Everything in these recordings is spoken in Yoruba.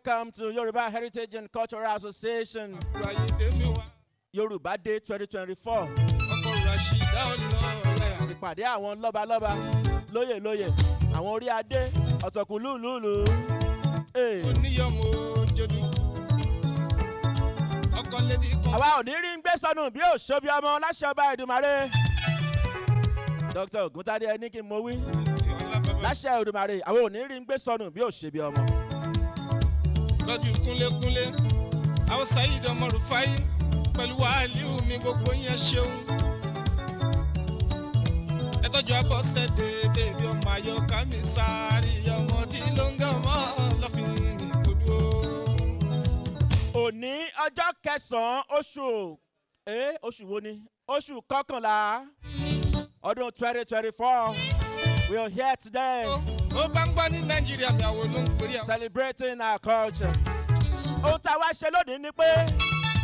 welcome to Yoruba Heritage and Cultural Association. Yoruba Day 2024. Ìpàdé àwọn lọ́balọ́ba, lóyè, àwọn orí adé, ọ̀tọ̀kùn lúlúlú. Àwa ò ní rí ń gbé sọnù bí òṣòbí ọmọ láṣẹ ọba Èdùmàrè. Dr. Ògúntádé ẹni kí n mo wí. Láṣẹ Èdùmàrè, àwa ò ní rí ń gbé sọnù bí òṣèbí ọmọ. Lọ́jú kúnlékúnlé, àwọn Saheed ọmọ Rufai pẹ̀lú Wàhálíù mi gbogbo yẹn ṣeun. Ẹ tọ́jú Abọ́sẹ̀dé bèbí ọmọ Ayọ̀ká mi sáré ọmọ tí ló ń gán mọ́ lọ́fìn ní kojú. Òní ọjọ́ kẹsàn-án oṣù wo ni? Oṣù kọkànlá ọdún 2024. We are here today. Ó bá ń gbọ́ ní Nàìjíríà mi àwọn ló ń pèrè àwọn. Celebrating our culture. Ohun tá a wá ṣe lónìí ni pé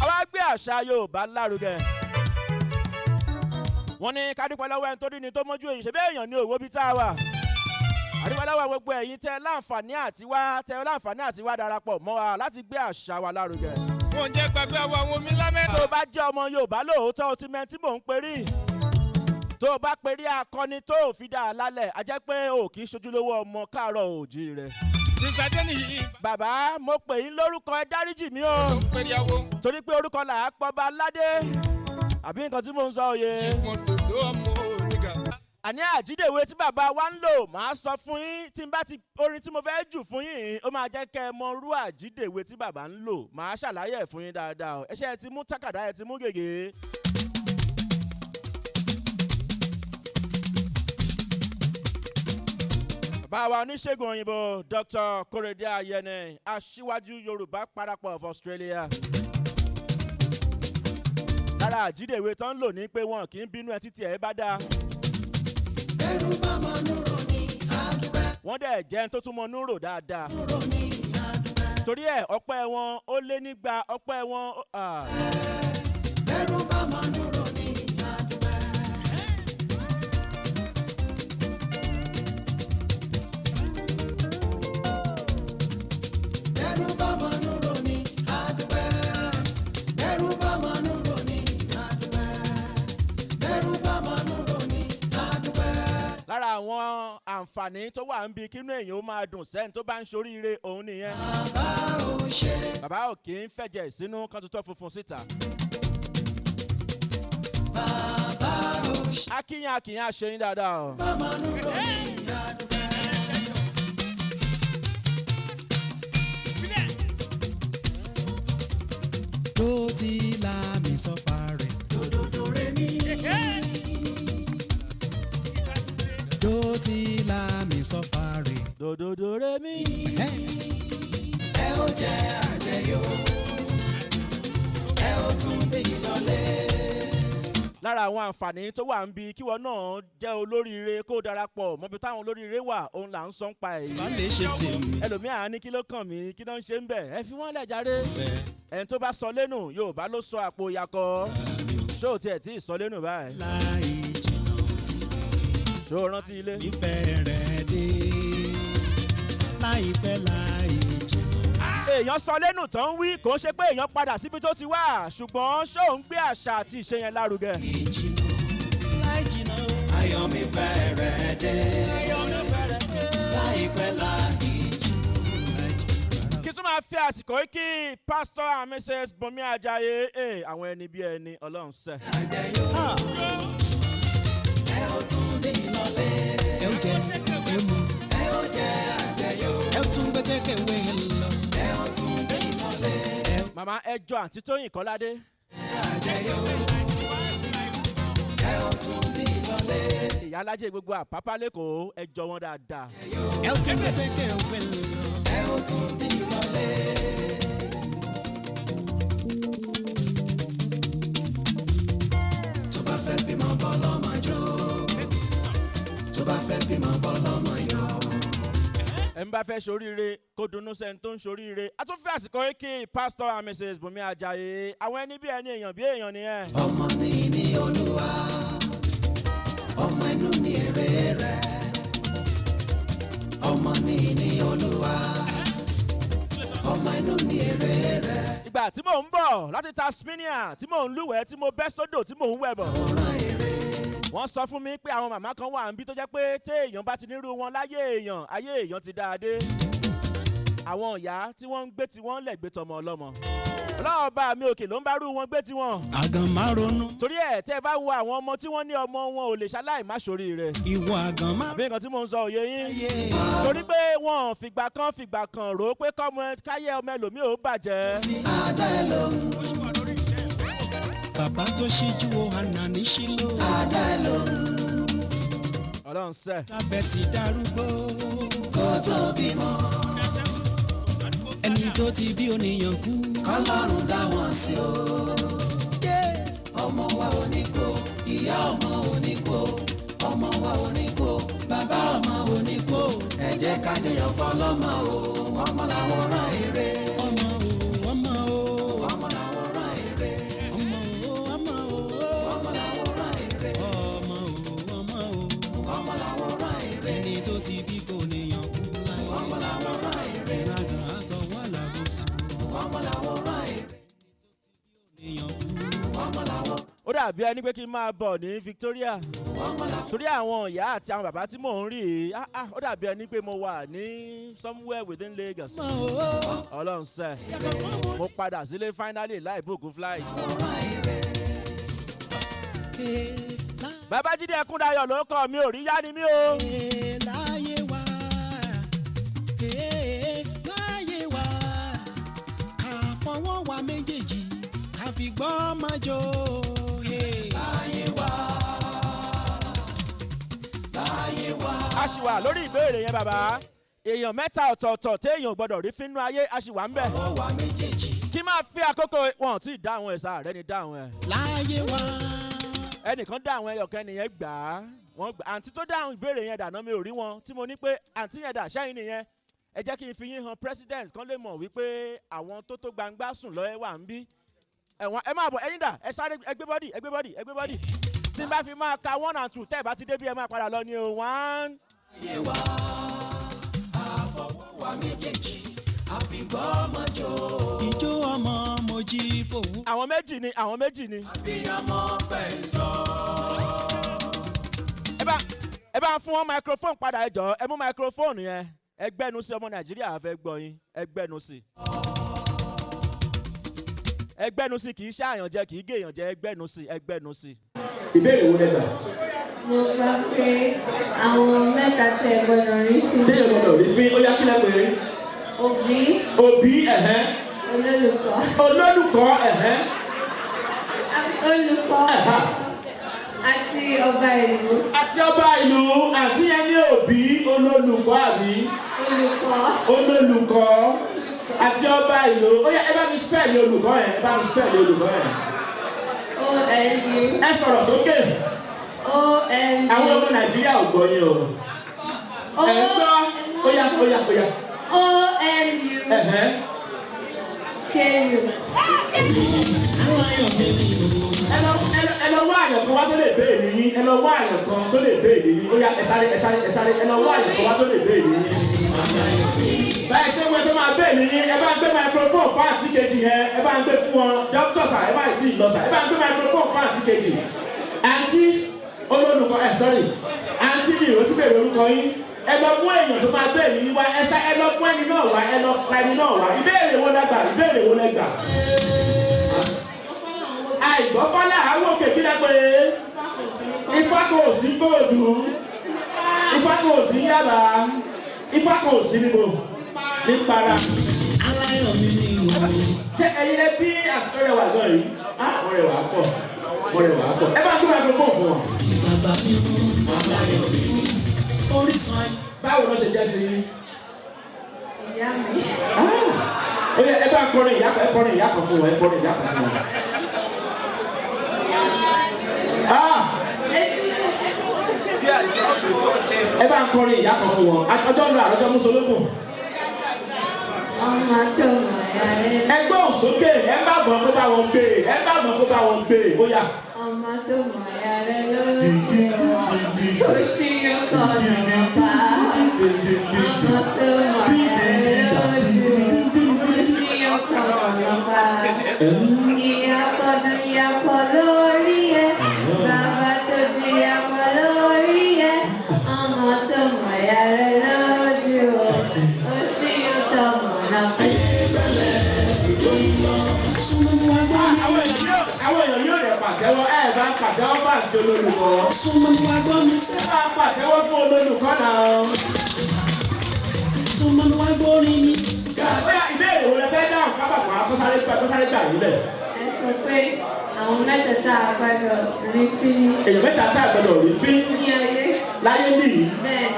àwa gbé àṣà Yorùbá lárugẹ. Wọ́n ní ká dúpẹ́ lọ́wọ́ ẹni tó dín ní tó mójú èyí ṣe bí èèyàn ní òwò bí tá a wà. Àdúpẹ́ lọ́wọ́ gbogbo ẹ̀yin tẹ́ láǹfààní àti wá darapọ̀ mọ́ wa láti gbé àṣà wa lárugẹ. Wọ́n jẹ́ gbàgbé àwọn omi lámẹ́ta. Tó o bá jẹ́ ọmọ Yorùbá lóòótọ́ o ti mẹ́ tí mò ń perí. Tó o bá perí akọni tó o fi dá a lálẹ̀ a jẹ́ pé o kì í ṣojúlówó ọmọ káàárọ̀ òjì rẹ̀. Rìsàdé nìyí. Bàbá mo pè yín lórúkọ ẹ dáríjì mí o. Ló ń pèrè àwo. Torí pé orúkọ là á pọ̀ bá ládé. Àbí nǹkan tí mò ń sọ òye. Ìwọ̀n dòdò ọmọ oníga. Àní àjídèwé tí bàbá wa ń lò máa sọ fún yín tí n bá ti orin tí mo fẹ́ jù fún yín ó máa jẹ́ kẹ́ ẹ mọ irú àjídèwé tí bàbá ń lò máa ṣàlàyé ẹ̀ fún yín dáadáa o. Ẹ ti mú tákàdá ẹ ti mú gègé. Bàbá wa oníṣègùn òyìnbó Dr. Korede Ayene aṣíwájú Yorùbá parapọ̀ of Australia. Lára àjídèwé tán ń lò ní pé wọn kì í bínú ẹ títí ẹ bá dáa. Ẹrú bá mọ núrò ní àdúgbẹ́. Wọ́n dẹ̀ jẹ́ tó tún mọ núrò dáadáa. Núrò ní àdúgbẹ́. Torí ẹ̀ ọpẹ́ wọn ó lé nígbà ọpẹ́ wọn. Ẹrú bá mọ núrò ní àdúgbẹ́. Ẹrú bá mọ núrò ní àdúgbẹ́. Ẹrú bá mọ núrò ní àdúgbẹ́. Ẹrú bá mọ núrò ní àdúgbẹ́. Lára àwọn àǹfààní tó wà ń bi kínú èèyàn ó máa dùn sẹ́ni tó bá ń ṣoríire òun nìyẹn. Bàbá ò ṣe. Bàbá ò kì í fẹ̀jẹ̀ sínú kan tó tọ́ funfun síta. Bàbá ò ṣe. Akínyàn ṣe yín dáadáa o. Bá mọ núrò ní àdúgbẹ́. Tó ti la mi sọ́fà rẹ̀. Dòdòdò rẹ̀ mi. Tó ti la mi sọ́fà rẹ̀. Dòdòdò rẹ̀ mi. Ẹ ó jẹ àjẹyó. Ẹ ó tún dé ìlọlé. Lára àwọn àǹfààní tó wà ń bi kíwọ náà jẹ́ olóríire kó darapọ̀ mọ́bi táwọn olóríire wà òun là ń sọ ń pa èyí. Bá lè ṣe tèmi. Ẹlòmíà ní kí ló kàn mí kí ló ń ṣe ń bẹ̀ ẹ fi wọ́n lẹ̀ járe. Ẹni tó bá sọ lẹ́nu Yorùbá ló sọ àpò yakọ. Ṣé o tiẹ̀ tí ì sọ lẹ́nu báyìí? Láì jìnnà. Ṣé o rántí ilé? Ìfẹ́ rẹ̀ dé. Láìpẹ́ láì jìnnà. Èèyàn sọ lẹ́nu tán wí kò ń ṣe pé èèyàn padà síbi tó ti wà ṣùgbọ́n ṣé òun gbé àṣà àti ìṣe yẹn lárugẹ. Ìjìnnà. Láì jìnnà. Ayọ̀ mi fẹ́ rẹ̀ dé. Láìpẹ́ láì jìnnà. Kí tún máa fi àsìkò yìí kí Pastor and Mrs. Bùnmi Ajayi àwọn ẹni bí ẹni Ọlọ́run ṣe. Àjẹyó. Ẹ ó tún dé ìlọlé. Ẹ ó jẹ emu. Ẹ ó jẹ àjẹyó. Ẹ ó tún gbẹ́tẹ́kẹ̀ wé lọ. Ẹ ó tún dé ìlọlé. Màmá ẹjọ́ àǹtí Tóyìn Kọ́ládé. Àjẹyó. Ẹ ó tún dé ìlọlé. Ìyá alájẹ gbogbo Àpápá lẹ́kọ̀ọ́ ẹjọ́ wọn dáadáa. Ẹ ó tún gbẹ́tẹ́kẹ̀ wé lọ. Ẹ ó tún dé ìlọlé. Tó bá fẹ́ bímọ bọ́ lọ́mọ jó. Tó bá fẹ́ bímọ bọ́ lọ́mọ yọ. Ẹ ń bá fẹ́ ṣoríire kó dunnú sẹ́ni tó ń ṣoríire. A tún fẹ́ àsìkò yìí kí Pastor and Mrs. Bùnmi Ajayi àwọn ẹni bí ẹni èèyàn bí èèyàn nìyẹn. Ọmọ mi ní Olúwa. Ọmọ inú mi èrè rẹ̀. Ọmọ mi ní Olúwa. ọmọ inú ni èrè rẹ̀. ìgbà tí mò ń bọ̀ láti Tasmania tí mò ń lúwẹ̀ẹ́ tí mo bẹ́ sódò tí mò ń wẹ̀ bọ̀. wọ́n sọ fún mi pé àwọn màmá kan wà níbí tó jẹ́ pé téèyàn bá ti nírú wọn láyé èèyàn ayé èèyàn ti dáadé. àwọn ìyá tí wọ́n ń gbé tiwọn lẹ̀ gbé tọmọ ọlọ́mọ. ọlọ́run ọba mi òkè ló ń bá rú wọn gbé tiwọn. àgàn má ronú. torí ẹ̀ tẹ́ ẹ bá wo àwọn ọmọ tí wọ́n ní ọmọ wọn ò lè ṣaláì má ṣorí rẹ̀. ìwọ àgàn má. bí nǹkan tí mò ń sọ òye yín. torí pé wọn fìgbà kan rò ó pé káyé ọmọ ẹlòmíì ò bàjẹ́. àdá ẹ lóhùn. bàbá tó ṣíjú wo àná ní sílò. àdá ẹ lóhùn. ọlọ́run sẹ́. sábẹ́ ti darúgbó. kó tó bímọ. ẹni tó ti bí oníyàn kú. kọ́lọ́run dá wọn sí o. ọmọ wa ò ní kó ìyá ọmọ ò ní kó ọmọ wa ò ní kó bàbá ọmọ ò ní kó ẹ jẹ́ ká jẹyàn fọlọ́mọ o ọmọ làwọn rán èrè. ọmọ o ọmọ o ọmọ làwọn rán èrè. ọmọ o ọmọ o ọmọ làwọn rán èrè. ọmọ o ọmọ o ọmọ làwọn rán èrè. ẹni tó ti bí kò níyàn kú láyé. ọmọ làwọn rán èrè. ìràgàn àtọwọ́ làbòsùn. ọmọ làwọn rán èrè. ó dàbí ẹni pé kí n máa bọ̀ ní Victoria torí àwọn ìyá àti àwọn bàbá tí mò ń rí i ó dàbí ẹni pé mo wà ní somewhere within Lagos. ọlọ́run sẹ́ mo padà sílé finally láì bùkún flight. Babájídé Ẹkúndayọ̀ ló kọ́ mi ò rí yá ni mí o. láyé wa ká fọwọ́ wa méjèèjì ká fi gbọ́ máa jó. a ṣì wà lórí ìbéèrè yẹn bàbá èèyàn mẹ́ta ọ̀tọ̀ọ̀tọ̀ téèyàn gbọ́dọ̀ rí fínú ayé a ṣì wà ń bẹ̀. kí máa fi àkókò wọn tí ì dáhùn ẹ̀ sáà rẹ ni dáhùn ẹ̀. láyé wa. ẹnìkan dáhùn ẹyọkẹ́ nìyẹn gbà á wọ́n gbà àǹtí tó dáhùn ìbéèrè yẹn dànù mi ò rí wọn tí mo ní pé àǹtí yẹn dà sẹ́yìn nìyẹn ẹ jẹ́ kí n fi yín hàn president kan lè mọ̀ wípé àwọn tó gbangba sùn lọ́ẹ́ wà ń bí. ẹ̀wọ̀n ẹ máa bọ̀ ẹ̀yin dà ẹ sáré ẹgbẹ́ bọ́dì tí n bá fi máa ka 1 and 2 tẹ́ ẹ bá ti débi ẹ máa padà lọ ní o 1. ayé wa àfọwọ́ wa méjèèjì àfìgbọ́ ọmọ jò. ìjó ọmọ mo jí fòwú. àwọn méjì ni. àbíyamọ fẹ́ sọ. ẹ bá ń fún wọn microphone padà ẹ jọ̀ọ́ ẹ mú microphone yẹn ẹ gbẹ́nu sí ọmọ Nàìjíríà fẹ́ gbọ́ yín ẹ gbẹ́nu sí. ẹ gbẹ́nu sí kì í ṣàyàn jẹ kì í gèèyàn jẹ ẹ gbẹ́nu sí. ìbéèrè wo lẹ́gbàá. mo gbà pé àwọn mẹ́ta tẹ gbọ́dọ̀ rí fún. téèyàn gbọ́dọ̀ rí fín ó yá kí lẹ́ pé. òbí. olólùkọ́. olólùkọ́ olùkọ́. àti ọba ìlú. àti yẹn ní òbí olólùkọ́ àbí. olólùkọ́ àti ọba ìlú ó yá ẹ bá mi spẹ́ẹ̀lì olùkọ́ yẹn OLU. ẹ sọ̀rọ̀ sókè. OLU. àwọn ọmọ Nàìjíríà ò gbọ́ yín o. ẹ ń gbọ́ ó yá. OLU. KU. ẹ lọ wá àyàn kan wá tó lè béèrè yín ó yá ẹ sáré ẹ lọ wá àyàn kan wá tó lè béèrè yín. báyìí ṣé wọ́n tó máa béèrè yín ẹ bá ń gbé microphone fún àǹtí kejì yẹn ẹ bá ń gbé fún wọn dókítà sà ẹ bá ti lọ sà ẹ bá ń gbé microphone fún àǹtí kejì. àǹtí olólùkọ́ àǹtí mi ò tí bèrè orúkọ yín ẹ lọ mú èèyàn tó máa béèrè yín wá ẹ lọ mú ẹni náà wá ẹ lọ fa ẹni náà wá ìbéèrè wo lẹ́gbà. àìgbọ́fálà àwọn òkè kí lẹ́ pé ifá kò sí kóòdù ifá kò sí yàrá ifá kò sí níbo ní para. aláyọ̀ mi ni ìwọ. ṣé ẹ̀yin lẹ bí àtúntò wà gan yìí wọ́n rẹwà pọ̀ ẹ bá ń gbé microphone fún wọn. sí bàbá mi mú aláyọ̀ mi ni orísun ayé. báwo ló ṣe jẹ́ sí i. ìyá mi. ó yẹ ẹ bá ń kọrin ìyá kan fún wọn ẹ bá ń kọrin ìyá kan fún wọn ọjọ́ ńlá àrọ́jọ́ mùsùlùmí. ọmọ tó mọ̀ ẹ́ rẹ̀. ẹ gbọ́ òsókè ẹ bá gbọ́n kó bá wọn gbé ó yá. ọmọ tó mọ̀ ẹ́ rẹ̀ lórí ó ṣí ọkọ̀ ọ̀nà bá ọmọ tó mọ̀ ẹ́ rẹ̀ lórí ó Ìyàpọ̀ lórí ẹ̀, bàbá tó jìyàpọ̀ lórí ẹ̀, ọmọ tó mọ̀ ya rẹ̀ lójú o, ó sì yóò tọ̀ mọ̀ náà. Àwọn èèyàn yóò rẹ̀ pàtẹ́wọ́ ẹ̀ bá pàtẹ́wọ́ bá àti olólùkọ́. Súnmọ́ mi wá gbọ́ mi sẹ́. Ẹ bá pàtẹ́wọ́ fún olólùkọ́ náà. Súnmọ́ mi wá gbórin mi. Bóyá ìbéèrè wo lẹ fẹ́ dáhùn pápákọ̀ tó sáré gbà yín lẹ̀. Ẹ sọ pé àwọn mẹ́tẹ̀ẹ̀ta àgbàdo rí fín Èèyàn mẹ́ta tá àgbẹ̀dọ̀ rí fín ní ayé. láyé nìyí.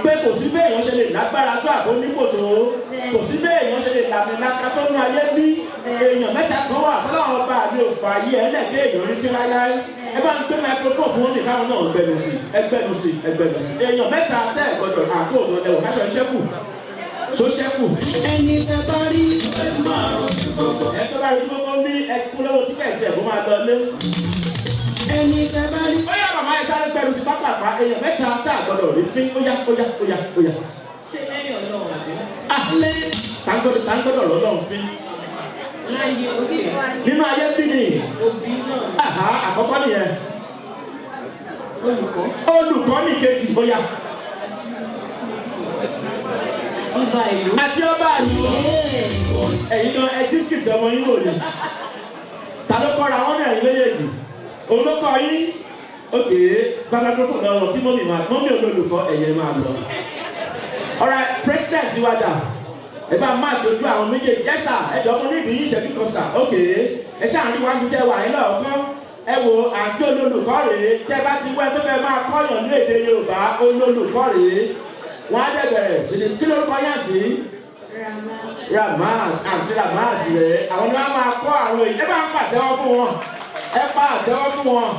Pé kò sí bẹ́ẹ̀ èèyàn ṣe lè lágbára tó àbó nípò tó. Kò sí bẹ́ẹ̀ èèyàn ṣe lè làmìlaka tó ní ayé bí. Èèyàn mẹ́ta kan wà tọ́lọ́wọ́n ọba mi ò fà yí ẹ̀ lẹ́kẹ́ èèyàn rí fín láíláí. Ẹ bá ń gbé microphone fún mi káwọn náà gbẹnu sí. Èèyàn mẹ́ta tẹ́ ẹ̀gbọ́dọ̀ àpò òun ẹ̀wọ̀n káṣọ ṣẹ́kù. Ṣẹ́kù. Ẹni tẹ bá rí ẹ máa rojú gbogbo. Ẹ tó bá rí gbogbo ní ẹ fún lọ́wọ́ tíkẹ̀tì ẹ̀ kó máa lọ lé. Ẹni tẹ bá rí. Ó yá màmá ẹ sáré gbẹnu sí pápápá èèyàn mẹ́ta tá àgbọ́dọ̀ rí fín ó yá. Ṣé lẹ́yìn ọlọ́run àdé? Alẹ́ táńgbọ́dọ̀ lọ́lọ́run fín. Láyé òkè. Nínú ayé bí ni. Òbí náà. Àkọ́kọ́ nìyẹn. Olùkọ́. Olùkọ́ ní kejì ó yá. Ọba ìlú. Àti ọba ìlú. Ẹ̀yin gan ẹ dísìkìtì ọmọ yín wò ni. Ta ló kọ́ra wọn náà ẹ̀yin méjèèjì? Òun ló kọ́ yín. Ókè bá microphone lọ́wọ́ kí mọ́mí olólùkọ́ ẹ̀yẹ máa lọ. Alright, president wa dà. Ẹ bá máa dojú àwọn méjèèjì. Yes sir, ẹ jọ ọmọ níbi yìí ìṣẹ́jú kan sà. Ókè ẹ ṣáà ní wájú tẹ́ wà yín lọ́ọ̀kan. Ẹ wo àǹtí olólùkọ́ rèé. Tẹ́ bá ti wẹ́ tó fẹ́ máa kọ́yàn ní èdè Yorùbá olólùkọ́ rèé. Wọ́n á dẹ̀bẹ̀rẹ̀ sí ni kí lórúkọ yín àǹtí? Ramat àǹtí Ramat rẹ̀ àwọn ni wọ́n máa kọ́ àwọn èyí. Ẹ bá ń pàtẹ́wọ́ fún wọn. Ẹ pa àtẹ́wọ́ fún wọn.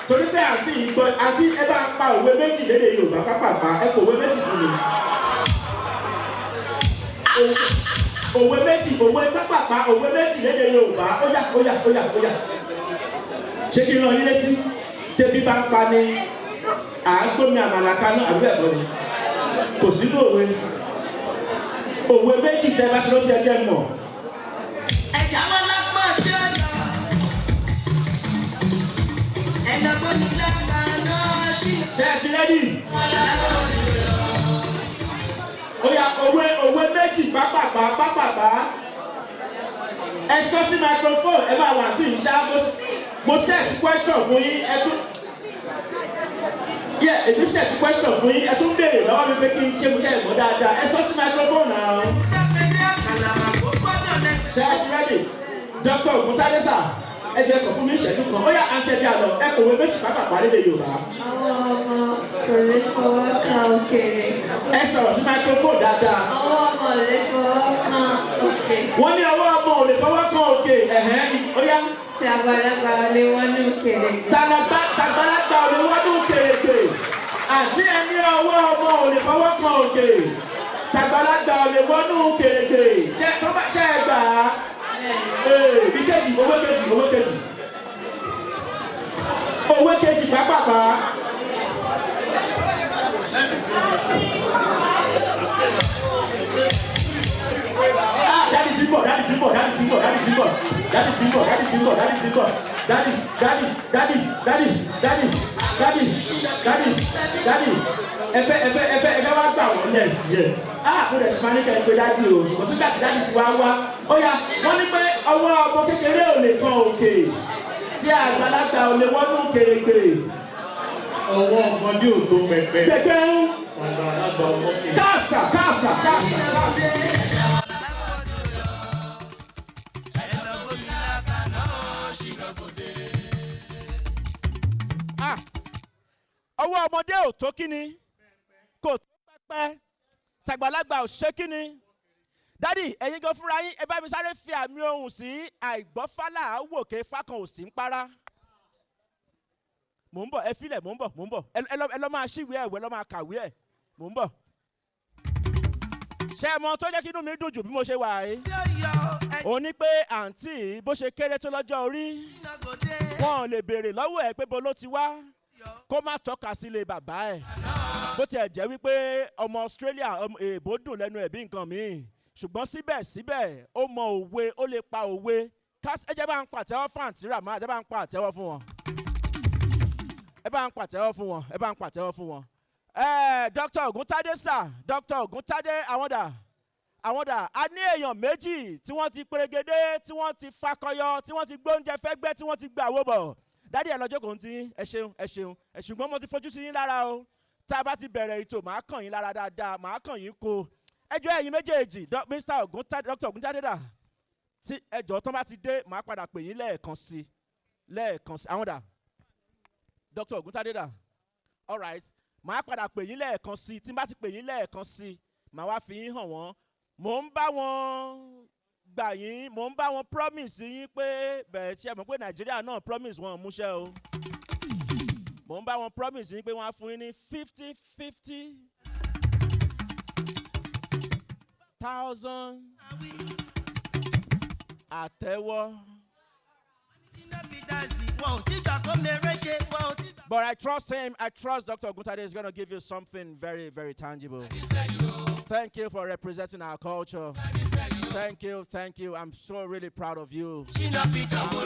Torí pé àǹtí ìgbọ́ àǹtí ẹ bá ń pa òwe méjì lédè Yorùbá pápápá ẹ kò òwe méjì fún mi. Òwe pápápá òwe méjì lédè Yorùbá ó yá. Ṣé kí n rán yín létí? Tẹ́bí bá ń pa ni à ń gbómi àmàlà kaná àbí bẹ́ẹ̀ kọ́ ni? Kò sínú òwe méjì tẹ́ bá ṣe ló ti ẹjẹ́ mọ̀. Ẹ̀já wọn lápá tí ó yọ. Ẹ̀dàgbọ́n mi lápá náà ṣì. Ṣé ẹ ti rẹ́dì? Ó yá òwe méjì pápápá. Ẹ sọ sí microphone ẹ máa wà tí ì ṣá mo set question fún yín ẹ tún. Èmi set question fún yín ẹ tún béèrè lọ́wọ́ mi pé kí n ṣe mo ṣe ìmọ̀ dáadáa ẹ sọ sí microphone náà. Ṣé ẹ ti rẹ́dì? Dr. Ògúntádésà ẹ jẹ́ kọ̀ fún mi ìṣẹ́jú kan ó yá àǹtí ẹ̀jẹ̀ àlọ́ ẹ kò wé méjì pápápá lédè Yorùbá. Àwọn ọmọ kò lè fọwọ́ kan òkèrè. Ẹ sọ̀rọ̀ sí microphone dáadáa. Ọwọ́ ọmọ ò lè fọwọ́ kan òkè. Wọ́n ní ọwọ́ ọmọ ò lè fọwọ́ kan òkè ó yá. Tí àgbàlagbà ò lè wọ́n ní òkèrè. Tàgbàlagbà ò lè wọ́n ní òkèrègbè. Àti ẹni ọwọ́ ọmọ ò lè fọwọ́ kan òkè. Tàgbàlagbà ò lè wọ́n ní òkèrègbè. Ṣé ẹ gbà á? Ìkejì owó kejì pápápá. Daddy ti ń bọ̀. Ẹ fẹ́ wá gbà wọ́n yes. Mo lè ṣe máa ní kẹ́ ẹ pé dájú o ṣùgbọ́n sígbà tí dájú ti wá. Ó yá wọ́n ní pé ọwọ́ ọmọ kékeré ò lè kan òkè tí àgbàlagbà ò lè wọ́n ní kèrègbè. Ọwọ́ ọmọdé ò tó pẹpẹ. Gbẹgbẹ́ ń. Àgbàlagbà ọmọ kìí. Káàsà. Ọwọ́ ọmọdé ò tó kíni kò tó pẹpẹ tàgbàlagbà ò ṣe kíni. Dádì ẹ̀yin gan fúnra yín ẹ bá mi sáré fi àmì ohùn sí àìgbọ́fálà wòkè fákan òsì ń para. Mò ń bọ̀ ẹ filẹ̀ mò ń bọ̀ ẹ lọ́ máa ṣíwèé ẹ̀wẹ̀ lọ́ máa kàwé ẹ̀ mò ń bọ̀. Ṣé ẹ mọ tó jẹ́ kí inú mi dùn jù bí mo ṣe wà yìí? Ó ní pé àǹtí bó ṣe kéré tó lọ́jọ́ orí wọn ò lè béèrè lọ́wọ́ ẹ̀ pé bo ló ti wá kó má tọ́ka sílé bàbá ẹ̀. Bó tiẹ̀ jẹ́ wípé ọmọ Australia èèbó dùn lẹ́nu ẹ̀ bí nǹkan míì ṣùgbọ́n síbẹ̀síbẹ̀ ó mọ òwe ó lè pa òwe ẹ jẹ́ bá ń pàtẹ́wọ́ fún àǹtí Rama, ẹ bá ń pàtẹ́wọ́ fún wọn. Ẹ bá ń pàtẹ́wọ́ fún wọn, ẹ bá ń pàtẹ́wọ́ fún wọn. Dr. Oguntade sir, Dr. Oguntade, àwọn dà, a ní èèyàn méjì tí wọ́n ti pèrègede, tí wọ́n ti fakọyọ, tí wọ́n ti gbóúnjẹ fẹ́gbẹ́, tí wọ́n ti gbà wó bọ̀. Dádì ẹ̀ lọ́jọ́ kò ń tí, ẹ ṣeun, ṣùgbọ́n mo ti fojú sí yín lára o. Tá a bá ti bẹ̀rẹ̀ ètò, màá kàn yín lára dáadáa, màá kàn yín kó. Ẹjọ́ ẹ̀yin méjèèjì, Dr. Oguntade dà, tí ẹjọ́ tán bá ti dé, màá padà pè yín lẹ́ẹ̀kan sí, àwọn dà. Dr. Oguntade dà, all right, màá padà pè yín lẹ́ẹ̀kan sí, tí n bá ti pè yín lẹ́ẹ̀kan sí, màá wá fi yín hàn wọ́n. Mò ń bá wọn gbà yín, mò ń bá wọn promise yín pé bẹ̀rẹ̀ tí ẹ mọ̀ pé Nàìjíríà náà promise wọn múṣẹ́ o. Mò ń bá wọn promise yín pé wọ́n á fún yín ní 50,000 àtẹ́wọ́. But I trust him. I trust Dr. Oguntade is going to give you something very, very tangible. Thank you for representing our culture. Thank you. I'm so really proud of you. I'm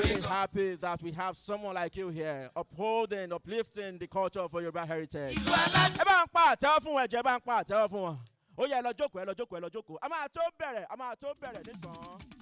really happy that we have someone like you here, uplifting the culture of Yoruba heritage. Ẹ bá ń pa àtẹ́wọ́ fún wọn, ẹ bá ń pa àtẹ́wọ́ fún wọn. Ó yá, ẹ lọ jókòó. A máa tó bẹ̀rẹ̀ nísàn-án.